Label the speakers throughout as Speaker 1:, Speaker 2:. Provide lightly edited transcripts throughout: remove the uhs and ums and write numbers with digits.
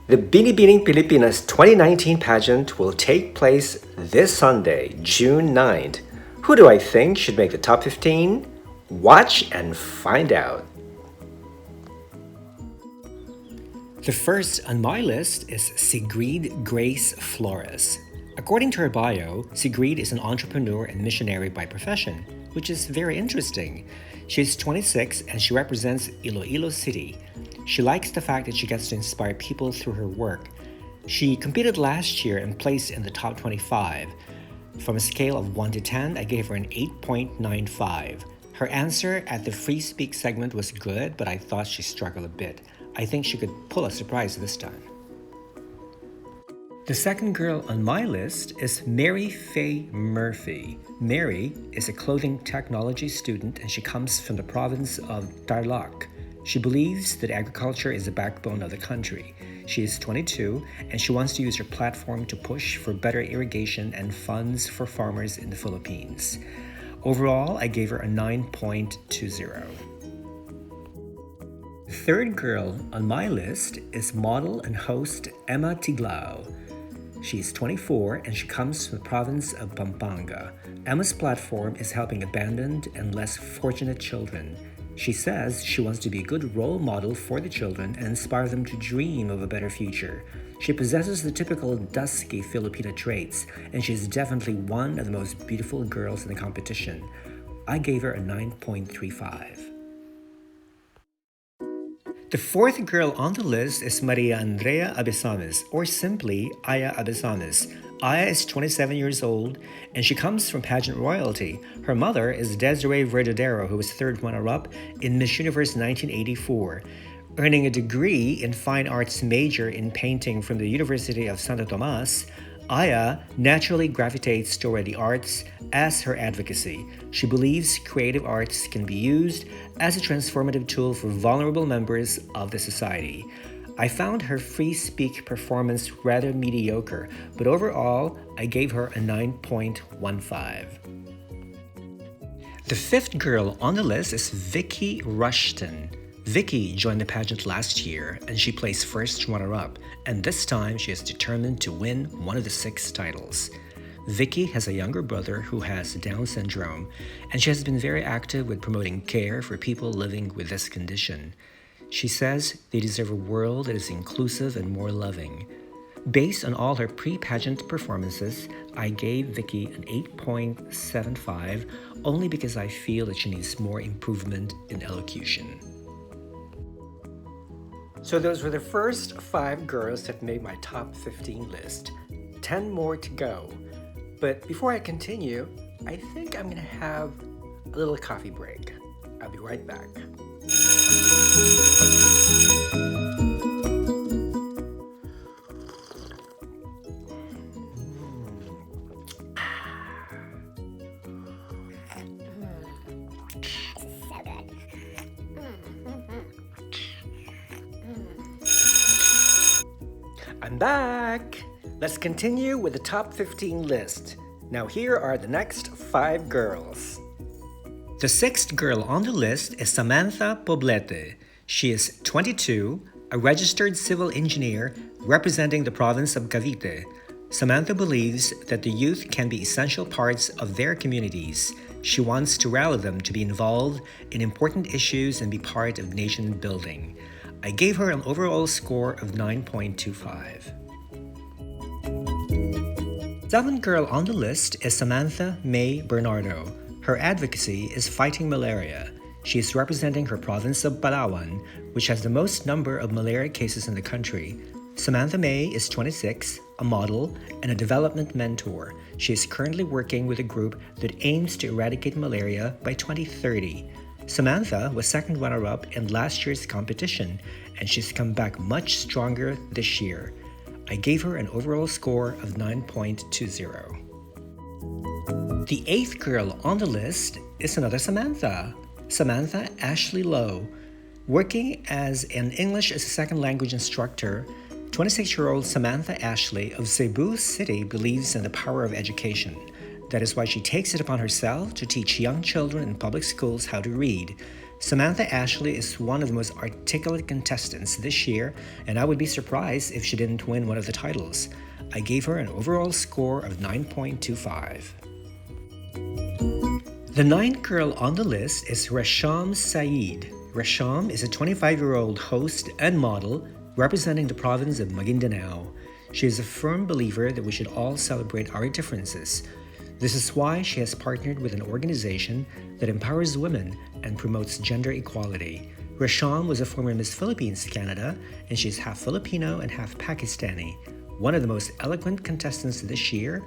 Speaker 1: The Binibining Pilipinas 2019 pageant will take place this Sunday, June 9th. Who do I think should make the top 15? Watch and find out. The first on my list is Sigrid Grace Flores. According to her bio, Sigrid is an entrepreneur and missionary by profession, which is very interesting. She's 26 and she represents Iloilo City. She likes the fact that she gets to inspire people through her work. She competed last year and placed in the top 25. From a scale of 1 to 10, I gave her an 8.95. Her answer at the Free Speak segment was good, but I thought she struggled a bit. I think she could pull a surprise this time. The second girl on my list is Mary Faye Murphy. Mary is a clothing technology student and she comes from the province of Tarlac. She believes that agriculture is the backbone of the country. She is 22 and she wants to use her platform to push for better irrigation and funds for farmers in the Philippines. Overall, I gave her a 9.20. The third girl on my list is model and host Emma Tiglao. She is 24 and she comes from the province of Pampanga. Emma's platform is helping abandoned and less fortunate children. She says she wants to be a good role model for the children and inspire them to dream of a better future. She possesses the typical dusky Filipina traits, and she is definitely one of the most beautiful girls in the competition. I gave her a 9.35. The fourth girl on the list is Maria Andrea Abesames, or simply Aya Abesames. Aya is 27 years old, and she comes from pageant royalty. Her mother is Desiree Varadero, who was third runner-up in Miss Universe 1984. Earning a degree in Fine Arts major in painting from the University of Santo Tomas, Aya naturally gravitates toward the arts as her advocacy. She believes creative arts can be used as a transformative tool for vulnerable members of the society. I found her Free Speak performance rather mediocre, but overall, I gave her a 9.15. The fifth girl on the list is Vicky Rushton. Vicky joined the pageant last year and she placed first runner-up, and this time she is determined to win one of the 6 titles. Vicky has a younger brother who has Down syndrome, and she has been very active with promoting care for people living with this condition. She says they deserve a world that is inclusive and more loving. Based on all her pre-pageant performances, I gave Vicky an 8.75 only because I feel that she needs more improvement in elocution. So those were the first 5 girls that made my top 15 list. 10 more to go. But before I continue, I think I'm going to have a little coffee break. I'll be right back. I'm back! Let's continue with the top 15 list. Now here are the next 5 girls. The 6th girl on the list is Samantha Balletto. She is 22, a registered civil engineer representing the province of Cavite. Samantha believes that the youth can be essential parts of their communities. She wants to rally them to be involved in important issues and be part of nation building. I gave her an overall score of 9.25. 7th girl on the list is Samantha May Bernardo. Her advocacy is fighting malaria. She is representing her province of Palawan, which has the most number of malaria cases in the country. Samantha May is 26, a model, and a development mentor. She is currently working with a group that aims to eradicate malaria by 2030. Samantha was second runner-up in last year's competition, and she's come back much stronger this year. I gave her an overall score of 9.20. The 8th girl on the list is another Samantha, Samantha Ashley Low. Working as an English as a second language instructor, 26-year-old Samantha Ashley of Cebu City believes in the power of education. That is why she takes it upon herself to teach young children in public schools how to read. Samantha Ashley is one of the most articulate contestants this year, and I would be surprised if she didn't win one of the titles. I gave her an overall score of 9.25. The ninth girl on the list is Rasham Saeed. Rasham is a 25-year-old host and model representing the province of Maguindanao. She is a firm believer that we should all celebrate our differences. This is why she has partnered with an organization that empowers women and promotes gender equality. Rasham was a former Miss Philippines Canada, and she's half Filipino and half Pakistani. One of the most eloquent contestants this year,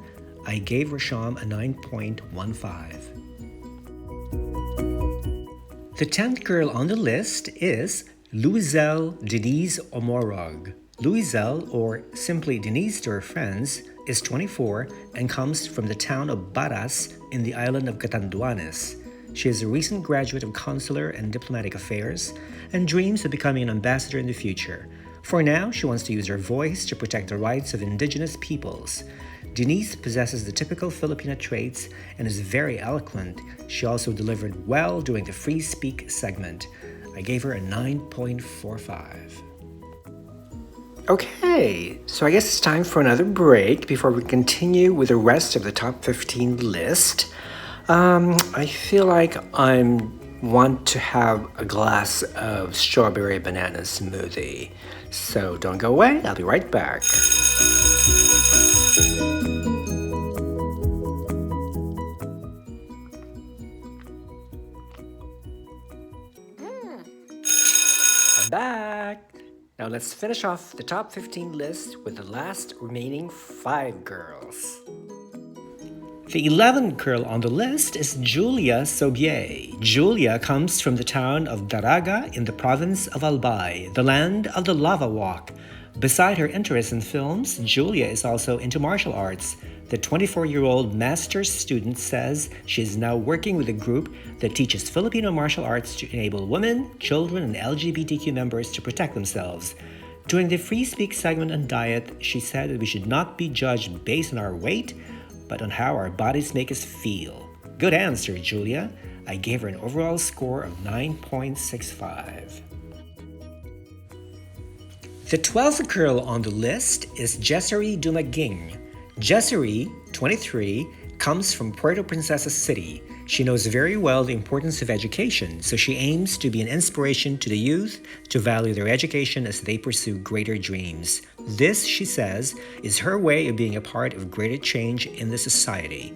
Speaker 1: I gave Rasham a 9.15. The 10th girl on the list is Louise L De Diez Omorog. Louise L, or simply Denise to her friends, is 24 and comes from the town of Baras in the island of Catanduanes. She is a recent graduate of Consular and Diplomatic Affairs and dreams of becoming an ambassador in the future. For now, she wants to use her voice to protect the rights of indigenous peoples. Denise possesses the typical Filipina traits and is very eloquent. She also delivered well during the Free Speak segment. I gave her a 9.45. Okay, so I guess it's time for another break before we continue with the rest of the top 15 list. I feel like I want to have a glass of strawberry banana smoothie. So don't go away, I'll be right back. I'm back. Now let's finish off the top 15 list with the last remaining 5 girls. The 11th girl on the list is Julia Sobier. Julia comes from the town of Daraga in the province of Albay, the land of the lava walk. Beside her interest in films, Julia is also into martial arts. The 24-year-old master's student says she is now working with a group that teaches Filipino martial arts to enable women, children, and LGBTQ members to protect themselves. During the Free Speak segment on diet, she said that we should not be judged based on our weight, but on how our bodies make us feel. Good answer, Julia. I gave her an overall score of 9.65. The 12th girl on the list is Jessie Dumaging. Jessie, 23, comes from Puerto Princesa City. She knows very well the importance of education, so she aims to be an inspiration to the youth to value their education as they pursue greater dreams. This, she says, is her way of being a part of greater change in the society.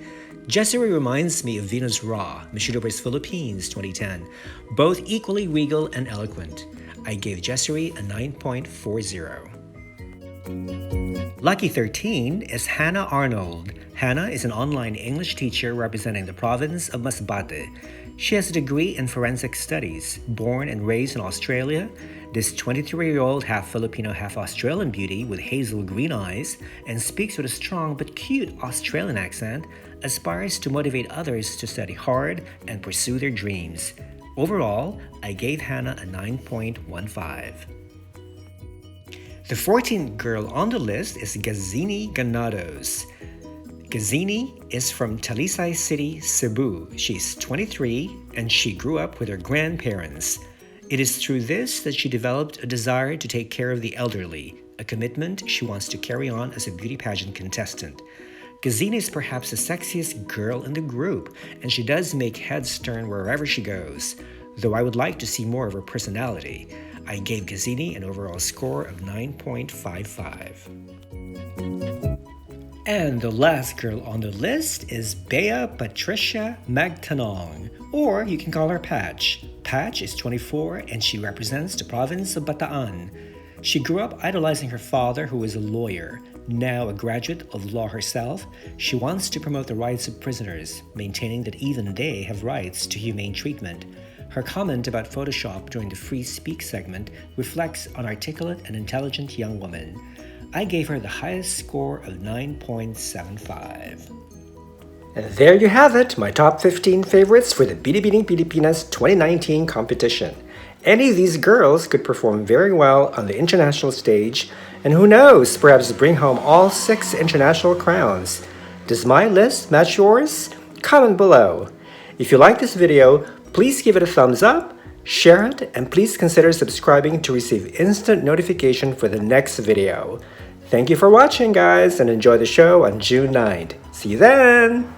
Speaker 1: Jessie reminds me of Venus Ra, Miss Universe Philippines 2010, both equally regal and eloquent. I gave Jessie a 9.40. Lucky 13 is Hannah Arnold. Hannah is an online English teacher representing the province of Masbate. She has a degree in forensic studies. Born and raised in Australia, this 23-year-old half Filipino, half Australian beauty with hazel green eyes and speaks with a strong but cute Australian accent aspires to motivate others to study hard and pursue their dreams. Overall, I gave Hannah a 9.15. The 14th girl on the list is Cassini Gennaro. Cassini is from Talisay City, Cebu. She's 23 and she grew up with her grandparents. It is through this that she developed a desire to take care of the elderly, a commitment she wants to carry on as a beauty pageant contestant. Cassini is perhaps the sexiest girl in the group, and she does make heads turn wherever she goes, though I would like to see more of her personality. I gave Cassini an overall score of 9.55. And the last girl on the list is Baya Patricia Magtanong, or you can call her Patch. Patch is 24 and she represents the province of Bataan. She grew up idolizing her father, who is a lawyer. Now a graduate of law herself, she wants to promote the rights of prisoners, maintaining that even they have rights to humane treatment. Her comment about Photoshop during the Free Speak segment reflects an articulate and intelligent young woman. I gave her the highest score of 9.75. And there you have it, my top 15 favorites for the Binibining Pilipinas 2019 competition. Any of these girls could perform very well on the international stage, and who knows, perhaps bring home all 6 international crowns. Does my list match yours? Comment below. If you like this video, please give it a thumbs up, Share it, and please consider subscribing to receive instant notification for the next video. Thank you for watching, guys, and enjoy the show on June 9th. See you then!